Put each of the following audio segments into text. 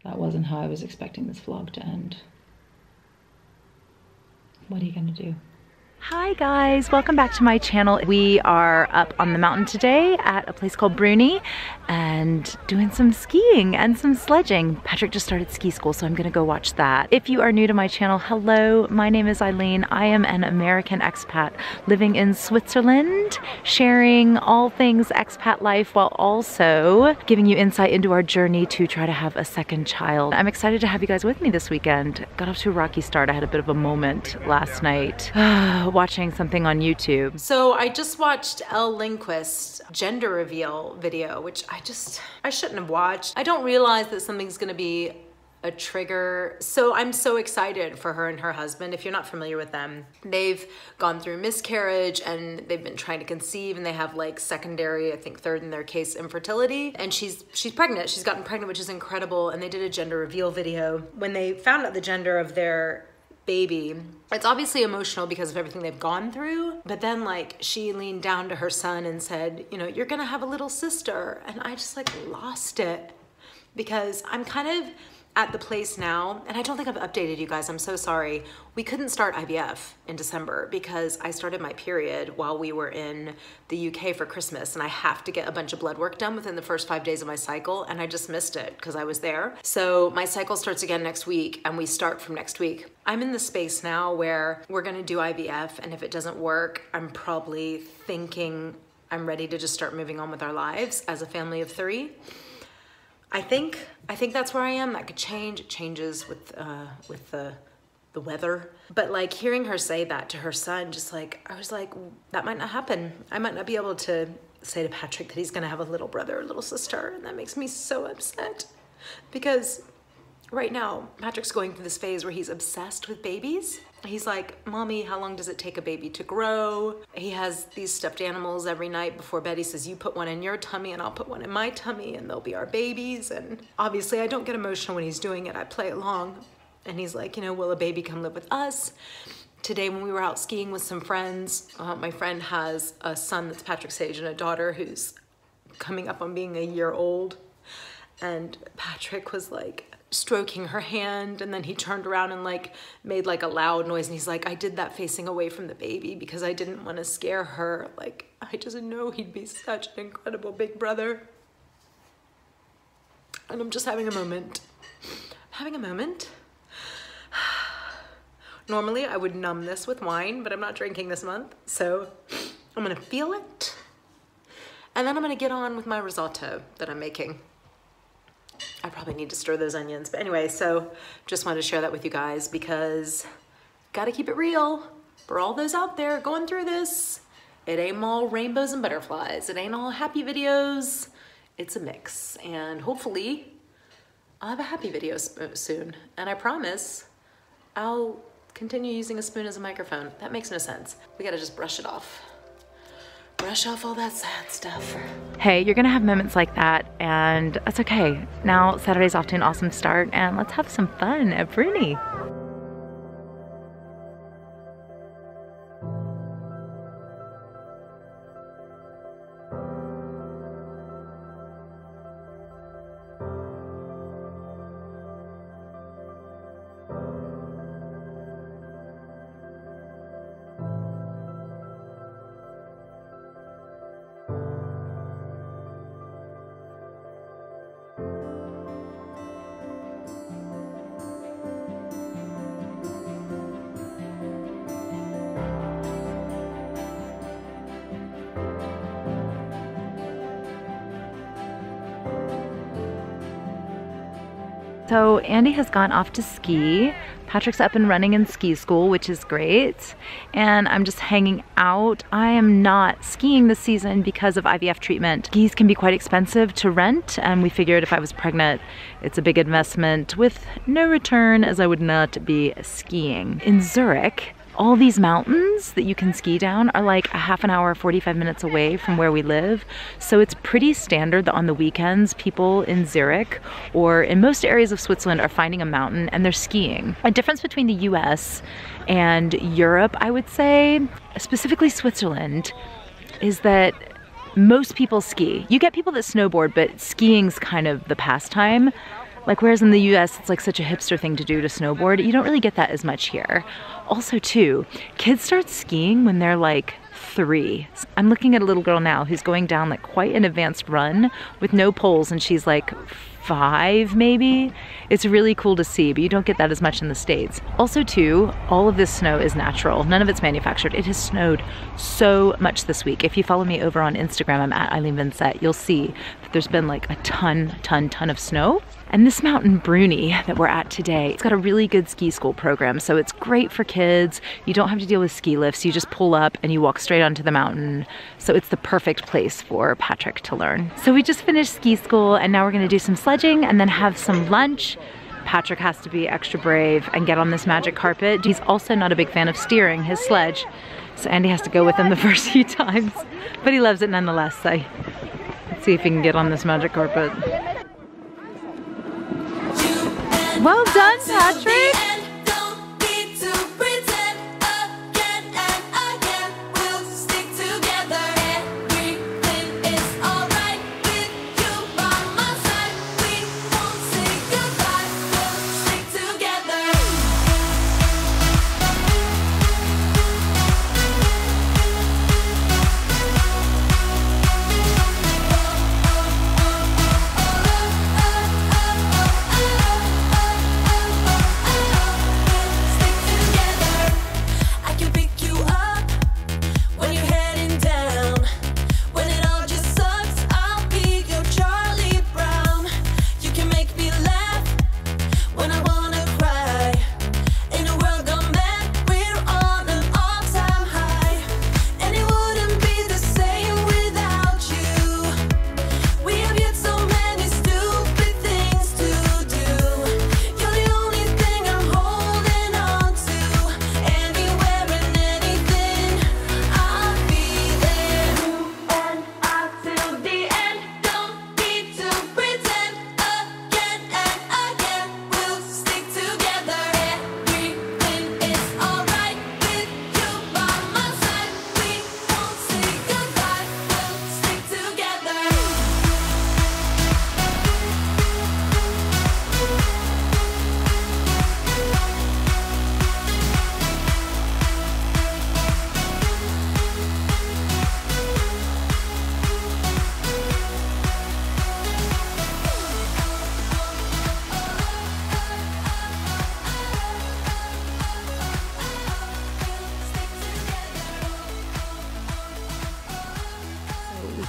That wasn't how I was expecting this vlog to end. What are you gonna do? Hi guys, welcome back to my channel. We are up on the mountain today at a place called Bruni and doing some skiing and some sledging. Patrick just started ski school, so I'm gonna go watch that. If you are new to my channel, hello, my name is Eileen. I am an American expat living in Switzerland, sharing all things expat life while also giving you insight into our journey to try to have a second child. I'm excited to have you guys with me this weekend. Got off to a rocky start. I had a bit of a moment last night. Watching something on YouTube. So I just watched Elle Lindquist's gender reveal video, which I shouldn't have watched. I don't realize that something's gonna be a trigger. So I'm so excited for her and her husband. If you're not familiar with them, they've gone through miscarriage and they've been trying to conceive, and they have like secondary, I think third in their case, infertility. And she's pregnant. She's gotten pregnant, which is incredible. And they did a gender reveal video. When they found out the gender of their baby, it's obviously emotional because of everything they've gone through, but then like she leaned down to her son and said, you know, you're gonna have a little sister. And I just like lost it, because I'm kind of at the place now, and I don't think I've updated you guys, I'm so sorry. We couldn't start IVF in December because I started my period while we were in the UK for Christmas, and I have to get a bunch of blood work done within the first 5 days of my cycle, and I just missed it because I was there. So my cycle starts again next week, and we start from next week. I'm in the space now where we're gonna do IVF, and if it doesn't work, I'm probably thinking I'm ready to just start moving on with our lives as a family of 3. I think that's where I am. That could change. It changes with the weather. But like hearing her say that to her son, just like, I was like, that might not happen. I might not be able to say to Patrick that he's gonna have a little brother or little sister. And that makes me so upset, because right now, Patrick's going through this phase where he's obsessed with babies. He's like, Mommy, how long does it take a baby to grow? He has these stuffed animals every night before bed. He says, you put one in your tummy and I'll put one in my tummy, and they'll be our babies. And obviously I don't get emotional when he's doing it. I play along. And he's like, you know, will a baby come live with us? Today when we were out skiing with some friends, my friend has a son that's Patrick's age and a daughter who's coming up on being a year old. And Patrick was like stroking her hand, and then he turned around and like made like a loud noise, and he's like, I did that facing away from the baby because I didn't want to scare her. Like, I just know he'd be such an incredible big brother. And I'm just having a moment. Having a moment. Normally I would numb this with wine, but I'm not drinking this month, so I'm gonna feel it, and then I'm gonna get on with my risotto that I'm making. I probably need to stir those onions. But anyway, so just wanted to share that with you guys, because gotta keep it real for all those out there going through this. It ain't all rainbows and butterflies. It ain't all happy videos. It's a mix. And hopefully I'll have a happy video soon. And I promise I'll continue using a spoon as a microphone. That makes no sense. We gotta just brush it off. Brush off all that sad stuff. Hey, you're gonna have moments like that, and that's okay. Now Saturday's off to an awesome start, and let's have some fun at Bruni. So Andy has gone off to ski. Patrick's up and running in ski school, which is great. And I'm just hanging out. I am not skiing this season because of IVF treatment. Skis can be quite expensive to rent, and we figured if I was pregnant, it's a big investment with no return, as I would not be skiing. In Zurich, all these mountains that you can ski down are like a half an hour, 45 minutes away from where we live. So it's pretty standard that on the weekends, people in Zurich or in most areas of Switzerland are finding a mountain and they're skiing. A difference between the US and Europe, I would say, specifically Switzerland, is that most people ski. You get people that snowboard, but skiing's kind of the pastime. Like whereas in the US it's like such a hipster thing to do to snowboard, you don't really get that as much here. Also too, kids start skiing when they're like 3. I'm looking at a little girl now who's going down like quite an advanced run with no poles, and she's like 5 maybe. It's really cool to see, but you don't get that as much in the States. Also too, all of this snow is natural. None of it's manufactured. It has snowed so much this week. If you follow me over on Instagram, I'm at Eileen Vincett, you'll see that there's been like a ton of snow. And this mountain, Bruni, that we're at today, it's got a really good ski school program, so it's great for kids. You don't have to deal with ski lifts. You just pull up and you walk straight onto the mountain. So it's the perfect place for Patrick to learn. So we just finished ski school and now we're gonna do some sledging and then have some lunch. Patrick has to be extra brave and get on this magic carpet. He's also not a big fan of steering his sledge, so Andy has to go with him the first few times, but he loves it nonetheless. So let's see if he can get on this magic carpet. Well done, Patrick!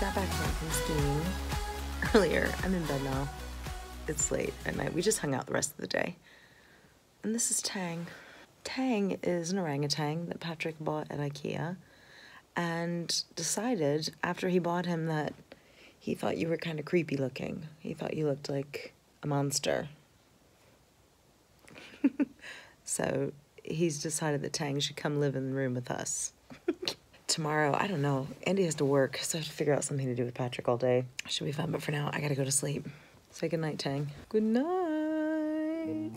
Got back home from skiing earlier. I'm in bed now. It's late at night. We just hung out the rest of the day. And this is Tang. Tang is an orangutan that Patrick bought at IKEA and decided after he bought him that he thought you were kind of creepy looking. He thought you looked like a monster. So he's decided that Tang should come live in the room with us. Tomorrow, I don't know. Andy has to work, so I have to figure out something to do with Patrick all day. Should be fun, but for now, I gotta go to sleep. Say good night, Tang. Good night.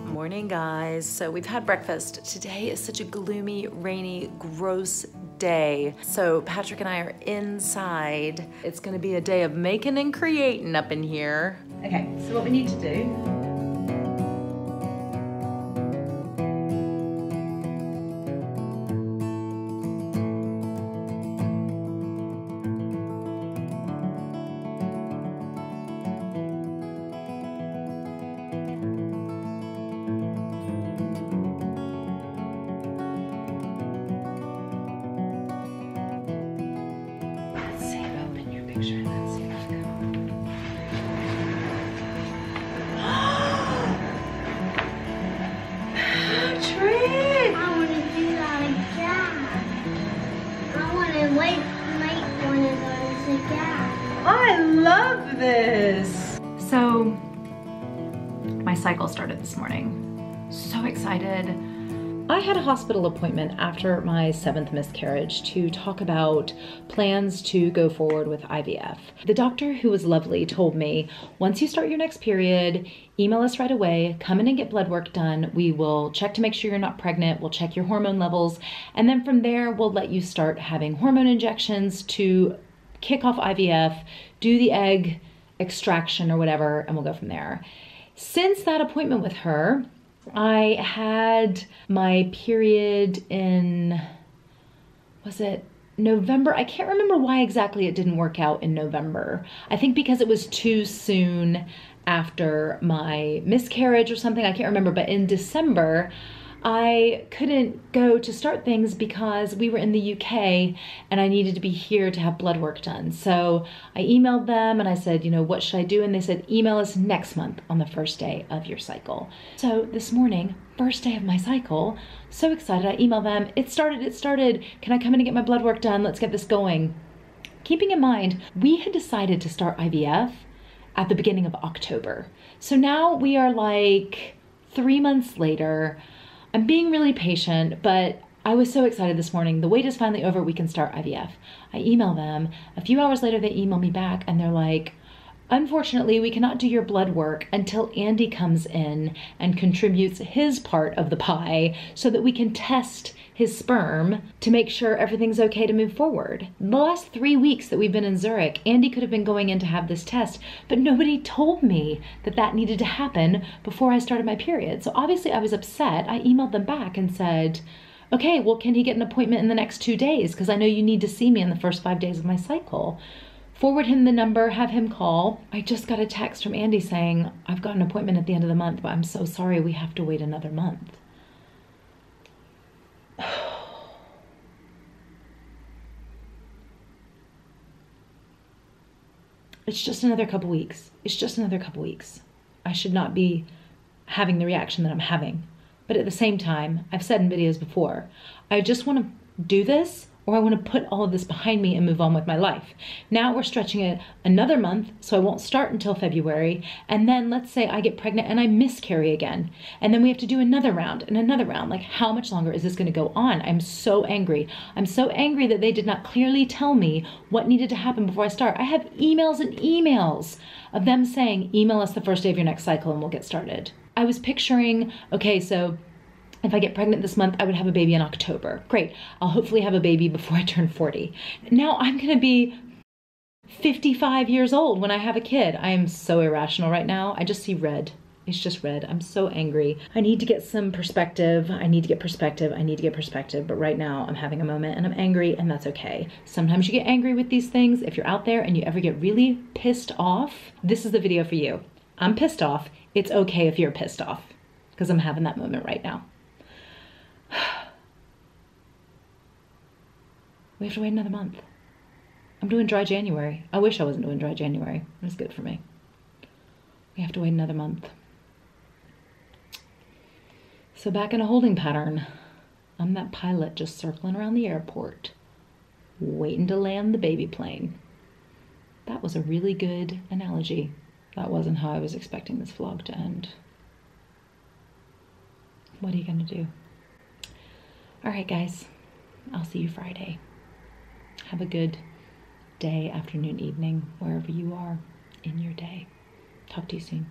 Morning, guys. So we've had breakfast. Today is such a gloomy, rainy, gross day. So Patrick and I are inside. It's gonna be a day of making and creating up in here. Okay, so what we need to do I love this. So my cycle started this morning. So excited. I had a hospital appointment after my 7th miscarriage to talk about plans to go forward with IVF. The doctor, who was lovely, told me, once you start your next period, email us right away, come in and get blood work done. We will check to make sure you're not pregnant. We'll check your hormone levels. And then from there, we'll let you start having hormone injections to kick off IVF, do the egg extraction or whatever, and we'll go from there. Since that appointment with her, I had my period in, was it November? I can't remember why exactly it didn't work out in November. I think because it was too soon after my miscarriage or something. I can't remember, but in December, I couldn't go to start things because we were in the UK and I needed to be here to have blood work done. So I emailed them and I said, you know, what should I do? And they said, email us next month on the first day of your cycle. So this morning, first day of my cycle, so excited, I emailed them, it started. Can I come in and get my blood work done? Let's get this going. Keeping in mind, we had decided to start IVF at the beginning of October. So now we are like 3 months later. I'm being really patient, but I was so excited this morning. The wait is finally over. We can start IVF. I email them. A few hours later, they email me back and they're like, unfortunately, we cannot do your blood work until Andy comes in and contributes his part of the pie so that we can test his sperm to make sure everything's okay to move forward. The last 3 weeks that we've been in Zurich, Andy could have been going in to have this test, but nobody told me that that needed to happen before I started my period. So obviously I was upset. I emailed them back and said, okay, well, can he get an appointment in the next 2 days? Because I know you need to see me in the first 5 days of my cycle. Forward him the number, have him call. I just got a text from Andy saying, I've got an appointment at the end of the month, but I'm so sorry, we have to wait another month. It's just another couple weeks. It's just another couple weeks. I should not be having the reaction that I'm having. But at the same time, I've said in videos before, I just want to do this, or I want to put all of this behind me and move on with my life. Now we're stretching it another month, so I won't start until February. And then let's say I get pregnant and I miscarry again. And then we have to do another round and another round. Like, how much longer is this going to go on? I'm so angry. I'm so angry that they did not clearly tell me what needed to happen before I start. I have emails and emails of them saying, email us the first day of your next cycle and we'll get started. I was picturing, okay, so if I get pregnant this month, I would have a baby in October. Great, I'll hopefully have a baby before I turn 40. Now I'm gonna be 55 years old when I have a kid. I am so irrational right now. I just see red. It's just red. I'm so angry. I need to get some perspective. I need to get perspective. I need to get perspective. But right now I'm having a moment and I'm angry, and that's okay. Sometimes you get angry with these things. If you're out there and you ever get really pissed off, this is the video for you. I'm pissed off. It's okay if you're pissed off, because I'm having that moment right now. We have to wait another month. I'm doing dry January. I wish I wasn't doing dry January. It was good for me. We have to wait another month. So back in a holding pattern. I'm that pilot just circling around the airport, waiting to land the baby plane. That was a really good analogy. That wasn't how I was expecting this vlog to end. What are you gonna do? All right, guys, I'll see you Friday. Have a good day, afternoon, evening, wherever you are in your day. Talk to you soon.